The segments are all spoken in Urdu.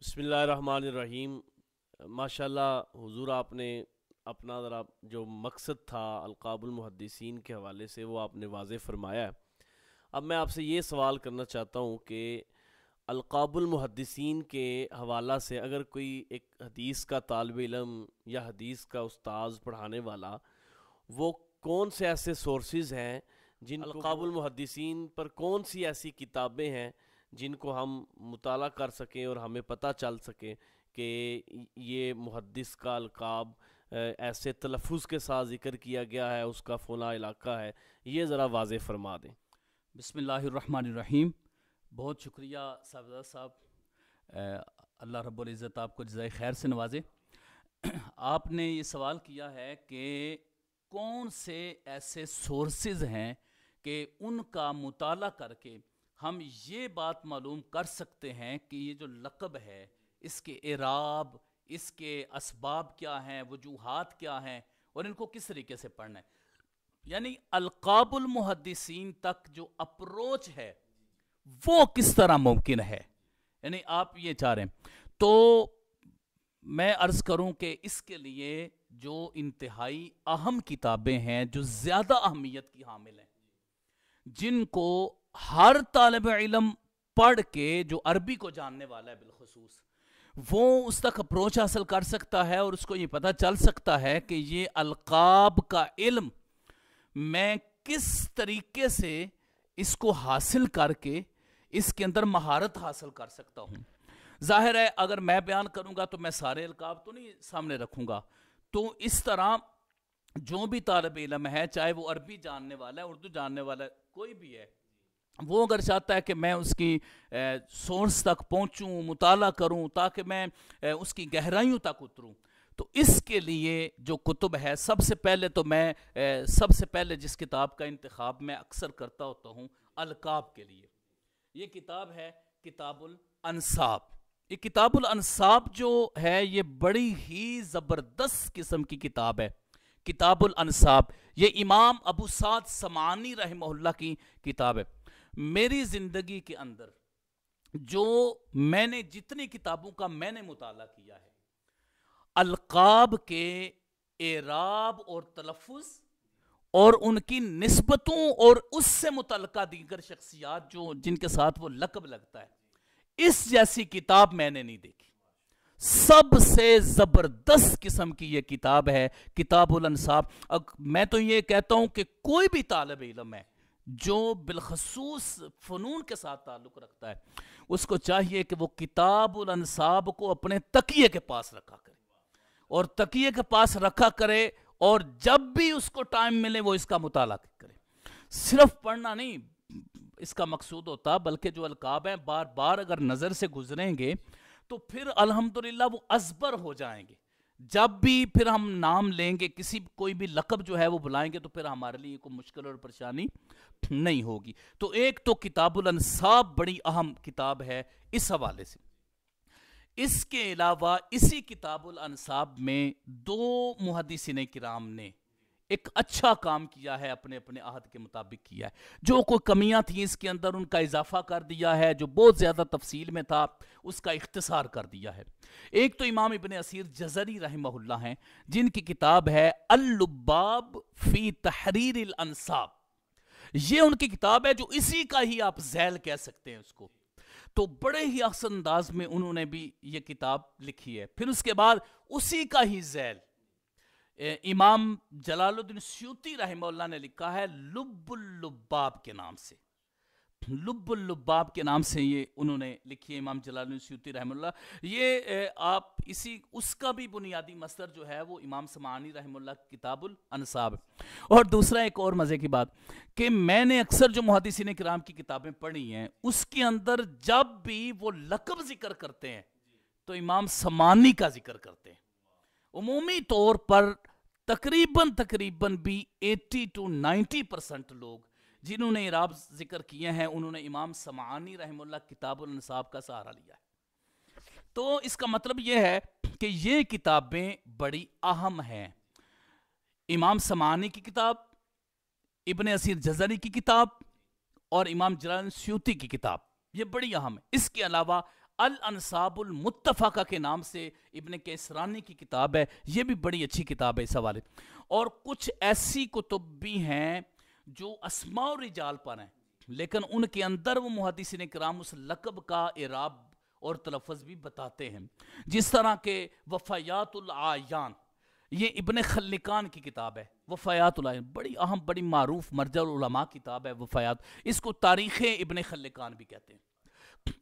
بسم اللہ الرحمن الرحیم۔ ماشاءاللہ حضور آپ نے اپنا ذرا جو مقصد تھا القاب المحدثین کے حوالے سے وہ آپ نے واضح فرمایا ہے۔ اب میں آپ سے یہ سوال کرنا چاہتا ہوں کہ القاب المحدثین کے حوالہ سے اگر کوئی ایک حدیث کا طالب علم یا حدیث کا استاذ پڑھانے والا، وہ کون سے ایسے سورسز ہیں جن القاب المحدثین پر، کون سی ایسی کتابیں ہیں جن کو ہم مطالعہ کر سکیں اور ہمیں پتہ چل سکے کہ یہ محدث کا القاب ایسے تلفظ کے ساتھ ذکر کیا گیا ہے، اس کا فلاں علاقہ ہے، یہ ذرا واضح فرما دیں۔ بسم اللہ الرحمن الرحیم۔ بہت شکریہ صاحب، اللہ رب العزت آپ کو جزائے خیر سے نوازے۔ آپ نے یہ سوال کیا ہے کہ کون سے ایسے سورسز ہیں کہ ان کا مطالعہ کر کے ہم یہ بات معلوم کر سکتے ہیں کہ یہ جو لقب ہے اس کے اعراب، اس کے اسباب کیا ہیں، وجوہات کیا ہیں اور ان کو کس طریقے سے پڑھنا ہے۔ یعنی القاب المحدثین تک جو اپروچ ہے وہ کس طرح ممکن ہے، یعنی آپ یہ چاہ رہے ہیں۔ تو میں عرض کروں کہ اس کے لیے جو انتہائی اہم کتابیں ہیں، جو زیادہ اہمیت کی حامل ہیں، جن کو ہر طالب علم پڑھ کے جو عربی کو جاننے والا ہے بالخصوص، وہ اس تک اپروچ حاصل کر سکتا ہے اور اس کو یہ پتہ چل سکتا ہے کہ یہ القاب کا علم میں کس طریقے سے اس کو حاصل کر کے اس کے اندر مہارت حاصل کر سکتا ہوں۔ ظاہر ہے اگر میں بیان کروں گا تو میں سارے القاب تو نہیں سامنے رکھوں گا، تو اس طرح جو بھی طالب علم ہے، چاہے وہ عربی جاننے والا ہے، اردو جاننے والا ہے، کوئی بھی ہے، وہ اگر چاہتا ہے کہ میں اس کی سورس تک پہنچوں، مطالعہ کروں تاکہ میں اس کی گہرائیوں تک اتروں، تو اس کے لیے جو کتب ہے، سب سے پہلے جس کتاب کا انتخاب میں اکثر کرتا ہوتا ہوں القاب کے لیے، یہ کتاب ہے کتاب الانساب۔ یہ کتاب الانساب جو ہے یہ بڑی ہی زبردست قسم کی کتاب ہے۔ کتاب الانساب یہ امام ابو سعد سمعانی رحمہ اللہ کی کتاب ہے۔ میری زندگی کے اندر جو میں نے جتنی کتابوں کا میں نے مطالعہ کیا ہے، القاب کے اعراب اور تلفظ اور ان کی نسبتوں اور اس سے متعلقہ دیگر شخصیات جن کے ساتھ وہ لقب لگتا ہے، اس جیسی کتاب میں نے نہیں دیکھی۔ سب سے زبردست قسم کی یہ کتاب ہے کتاب الانساب۔ میں تو یہ کہتا ہوں کہ کوئی بھی طالب علم ہے جو بالخصوص فنون کے ساتھ تعلق رکھتا ہے، اس کو چاہیے کہ وہ کتاب الانساب کو اپنے تکیے کے پاس رکھا کرے، اور تکیے کے پاس رکھا کرے، اور جب بھی اس کو ٹائم ملے وہ اس کا مطالعہ کرے۔ صرف پڑھنا نہیں اس کا مقصود ہوتا، بلکہ جو القاب ہیں بار بار اگر نظر سے گزریں گے تو پھر الحمدللہ وہ ازبر ہو جائیں گے۔ جب بھی پھر ہم نام لیں گے، کوئی بھی لقب جو ہے وہ بلائیں گے، تو پھر ہمارے لیے کوئی مشکل اور پریشانی نہیں ہوگی۔ تو ایک تو کتاب الانساب بڑی اہم کتاب ہے اس حوالے سے۔ اس کے علاوہ اسی کتاب الانساب میں دو محدثین کرام نے ایک اچھا کام کیا ہے، اپنے عہد کے مطابق کیا ہے۔ جو کوئی کمیاں تھیں اس کے اندر ان کا اضافہ کر دیا ہے، جو بہت زیادہ تفصیل میں تھا اس کا اختصار کر دیا ہے۔ ایک تو امام ابن اثیر جزری رحمہ اللہ ہیں، جن کی کتاب ہے اللباب فی تحریر الانساب۔ یہ ان کی کتاب ہے جو اسی کا ہی آپ ذیل کہہ سکتے ہیں اس کو۔ تو بڑے ہی احسن انداز میں انہوں نے بھی یہ کتاب لکھی ہے۔ پھر اس کے بعد اسی کا ہی ذیل امام جلال الدین سیوطی رحمہ اللہ نے لکھا ہے لب اللباب کے نام سے۔ لب اللباب کے نام سے یہ انہوں نے لکھی ہے امام جلال الدین سیوطی رحمہ اللہ۔ یہ آپ اس کا بھی بنیادی مصدر جو ہے وہ امام سمعانی رحمہ اللہ کتاب الانساب۔ اور دوسرا ایک اور مزے کی بات کہ میں نے اکثر جو محدثین کرام کی کتابیں پڑھی ہیں، اس کے اندر جب بھی وہ لقب ذکر کرتے ہیں تو امام سمعانی کا ذکر کرتے ہیں۔ عمومی طور پر تقریباً بھی 80 to 90% لوگ جنہوں نے اعراب ذکر کیے ہیں، انہوں نے امام سمعانی رحمہ اللہ کتاب الانساب کا سہارا لیا ہے۔ تو اس کا مطلب یہ ہے کہ یہ کتابیں بڑی اہم ہیں۔ امام سمعانی کی کتاب، ابن اثیر جزری کی کتاب اور امام جلال الدین سیوطی کی کتاب، یہ بڑی اہم ہے۔ اس کے علاوہ الانصاب المتفقہ کے نام سے ابن کیسرانی کی کتاب ہے، یہ بھی بڑی اچھی کتاب ہے اس حوالے۔ اور کچھ ایسی کتب بھی ہیں جو اسماء و رجال پر ہیں، لیکن ان کے اندر وہ محدثین کرام اس لقب کا اعراب اور تلفظ بھی بتاتے ہیں، جس طرح کہ وفیات العیان، یہ ابن خلکان کی کتاب ہے۔ وفیات العیان بڑی اہم، بڑی معروف مرجع العلماء کتاب ہے وفیات، اس کو تاریخ ابن خلکان بھی کہتے ہیں۔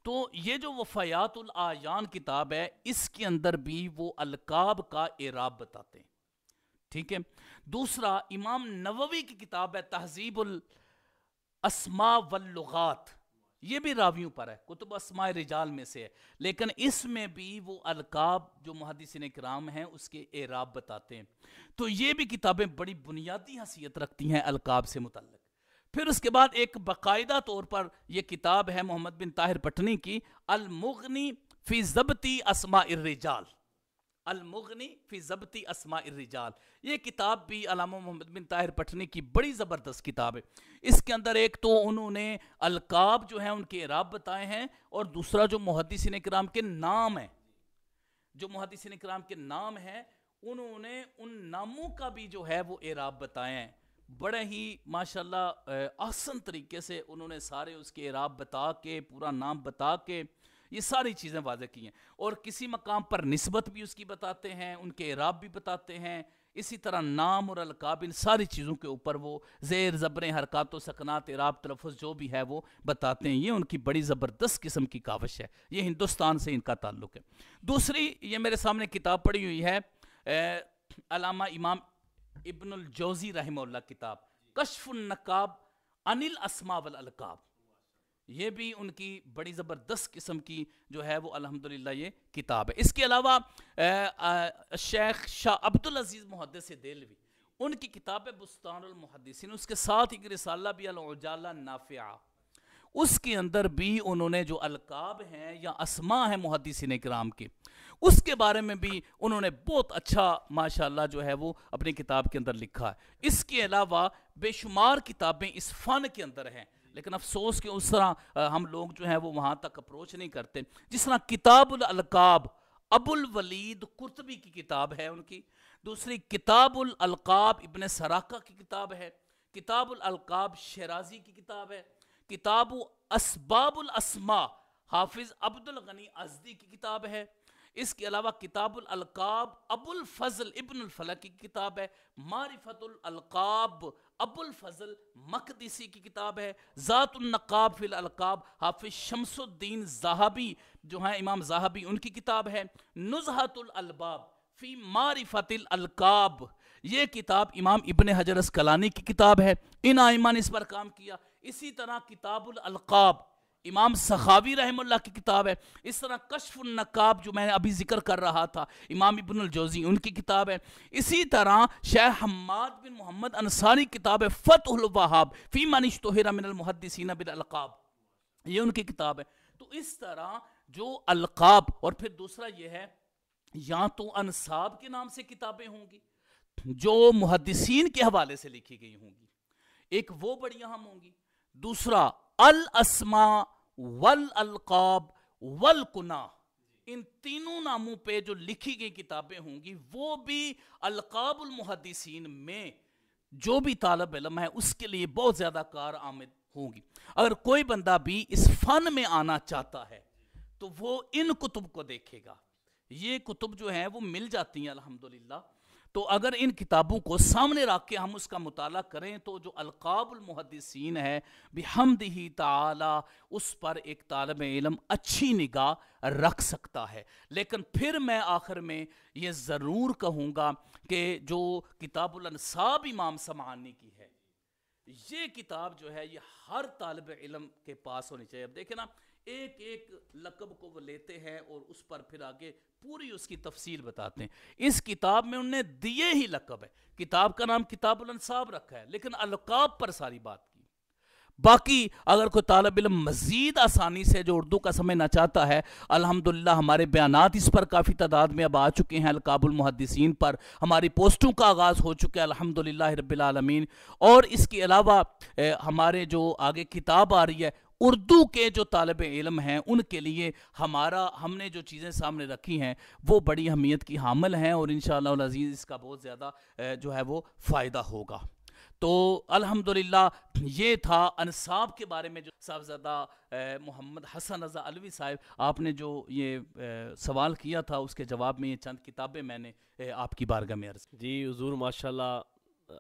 تو یہ جو وفیات العیان کتاب ہے، اس کے اندر بھی وہ القاب کا اعراب بتاتے ہیں، ٹھیک ہے۔ دوسرا امام نووی کی کتاب ہے تہذیب الاسماء واللغات، یہ بھی راویوں پر ہے، کتب اسماء رجال میں سے ہے، لیکن اس میں بھی وہ القاب جو محدثین کرام ہیں اس کے اعراب بتاتے ہیں۔ تو یہ بھی کتابیں بڑی بنیادی حیثیت رکھتی ہیں القاب سے متعلق۔ پھر اس کے بعد ایک باقاعدہ طور پر یہ کتاب ہے محمد بن طاہر پٹنی کی، المغنی فی ضبطی اسماء الرجال، المغنی فی ضبطی اسماء الرجال، یہ کتاب بھی علامہ محمد بن طاہر پٹنی کی بڑی زبردست کتاب ہے۔ اس کے اندر ایک تو انہوں نے القاب جو ہیں ان کے اعراب بتائے ہیں، اور دوسرا جو محدثین کرام کے نام ہیں، جو محدثین کرام کے نام ہیں انہوں نے ان ناموں کا بھی جو ہے وہ اعراب بتائے ہیں۔ بڑے ہی ماشاءاللہ آسان طریقے سے انہوں نے سارے اس کے اعراب بتا کے، پورا نام بتا کے یہ ساری چیزیں واضح کی ہیں، اور کسی مقام پر نسبت بھی اس کی بتاتے ہیں، ان کے اعراب بھی بتاتے ہیں، اسی طرح نام اور القاب ان ساری چیزوں کے اوپر وہ زیر زبریں، حرکات و سکنات، اعراب، تلفظ جو بھی ہے وہ بتاتے ہیں۔ یہ ان کی بڑی زبردست قسم کی کاوش ہے، یہ ہندوستان سے ان کا تعلق ہے۔ دوسری یہ میرے سامنے کتاب پڑی ہوئی ہے علامہ امام ابن الجوزی رحمہ اللہ کتاب کشف النقاب عن الاسماء والالقاب، یہ بھی ان کی بڑی زبردست قسم کی جو ہے وہ الحمدللہ یہ کتاب ہے۔ اس کے علاوہ شیخ شاہ عبدالعزیز محدث دہلوی، ان کی کتاب ہے بستان المحدثین، اس کے ساتھ ایک رسالہ بھی العجالہ النافعہ، اس کے اندر بھی انہوں نے جو القاب ہیں یا اسماء ہیں محدثین کرام کے، اس کے بارے میں بھی انہوں نے بہت اچھا ماشاءاللہ جو ہے وہ اپنی کتاب کے اندر لکھا ہے۔ اس کے علاوہ بے شمار کتابیں اس فن کے اندر ہیں، لیکن افسوس کہ اس طرح ہم لوگ جو ہیں وہ وہاں تک اپروچ نہیں کرتے۔ جس طرح کتاب الالقاب ابو الولید قرطبی کی کتاب ہے ان کی، دوسری کتاب الالقاب ابن سراقہ کی کتاب ہے، کتاب الالقاب شیرازی کی کتاب ہے، کتاب اسباب الاسماء حافظ عبد الغنی ازدی کی کتاب ہے، اس کے علاوہ کتاب الالقاب ابو الفضل ابن الفلک کی کتاب ہے، معرفت الالقاب ابو الفضل مقدسی کی کتاب ہے، ذات النقاب فی الالقاب حافظ شمس الدین زاہبی جو ہیں امام زاہبی ان کی کتاب ہے، نزہۃ الالباب فی معرفت الالقاب، یہ کتاب امام ابن حجر اسقلانی کی کتاب ہے، ان ائمہ نے اس پر کام کیا۔ اسی طرح کتاب الالقاب امام سخاوی رحمہ اللہ کی کتاب ہے، اس طرح کشف النقاب جو میں نے ابھی ذکر کر رہا تھا امام ابن الجوزی ان کی کتاب ہے، اسی طرح شیخ حماد بن محمد انصاری کتاب ہے فتح الوہاب فی من اشتہر من المحدثین بالالقاب، یہ ان کی کتاب ہے۔ تو اس طرح جو القاب، اور پھر دوسرا یہ ہے یا تو انصاب کے نام سے کتابیں ہوں گی جو محدثین کے حوالے سے لکھی گئی ہوں گی، ایک وہ بڑی اہم ہوں گی، دوسرا الاسماء والالقاب والقنا، ان تینوں ناموں پہ جو لکھی گئی کتابیں ہوں گی وہ بھی القاب المحدثین میں جو بھی طالب علم ہے اس کے لیے بہت زیادہ کار آمد ہوں گی۔ اگر کوئی بندہ بھی اس فن میں آنا چاہتا ہے تو وہ ان کتب کو دیکھے گا، یہ کتب جو ہیں وہ مل جاتی ہیں الحمدللہ۔ تو اگر ان کتابوں کو سامنے رکھ کے ہم اس کا مطالعہ کریں تو جو القاب المحدثین ہے بحمدہ تعالی اس پر ایک طالب علم اچھی نگاہ رکھ سکتا ہے۔ لیکن پھر میں آخر میں یہ ضرور کہوں گا کہ جو کتاب الانصاب امام سمعانی کی ہے، یہ کتاب جو ہے یہ ہر طالب علم کے پاس ہونی چاہیے۔ اب دیکھیں نا، ایک ایک لقب کو وہ لیتے ہیں اور اس پر پھر آگے پوری اس کی تفصیل بتاتے ہیں۔ اس کتاب میں انہوں نے دیے ہی لقب ہے، کتاب کا نام کتاب الانصاب رکھا ہے لیکن القاب پر ساری بات کی۔ باقی اگر کوئی طالب علم مزید آسانی سے جو اردو کا سمجھنا چاہتا ہے، الحمدللہ ہمارے بیانات اس پر کافی تعداد میں اب آ چکے ہیں، القاب المحدثین پر ہماری پوسٹوں کا آغاز ہو چکا ہے الحمدللہ رب العالمین، اور اس کے علاوہ ہمارے جو آگے کتاب آ رہی ہے اردو کے جو طالب علم ہیں ان کے لیے ہم نے جو چیزیں سامنے رکھی ہیں وہ بڑی اہمیت کی حامل ہیں، اور انشاءاللہ العزیز اس کا بہت زیادہ جو ہے وہ فائدہ ہوگا۔ تو الحمدللہ یہ تھا انصاب کے بارے میں جو صاحبزادہ محمد حسن رضا علوی صاحب آپ نے جو یہ سوال کیا تھا، اس کے جواب میں یہ چند کتابیں میں نے آپ کی بارگاہ میں عرض کی۔ جی حضور ماشاءاللہ،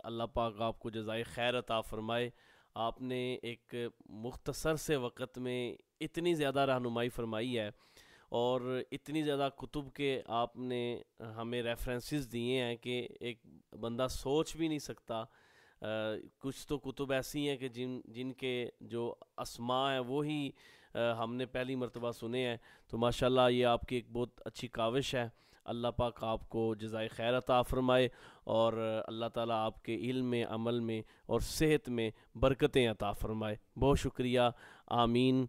اللہ پاک آپ کو جزائے خیر عطا فرمائے۔ آپ نے ایک مختصر سے وقت میں اتنی زیادہ رہنمائی فرمائی ہے، اور اتنی زیادہ کتب کے آپ نے ہمیں ریفرنسز دیے ہیں کہ ایک بندہ سوچ بھی نہیں سکتا۔ کچھ تو کتب ایسی ہیں کہ جن کے جو اسماء ہیں وہی ہم نے پہلی مرتبہ سنے ہیں۔ تو ماشاءاللہ یہ آپ کی ایک بہت اچھی کاوش ہے۔ اللہ پاک آپ کو جزائے خیر عطا فرمائے، اور اللہ تعالیٰ آپ کے علم میں، عمل میں اور صحت میں برکتیں عطا فرمائے۔ بہت شکریہ، آمین۔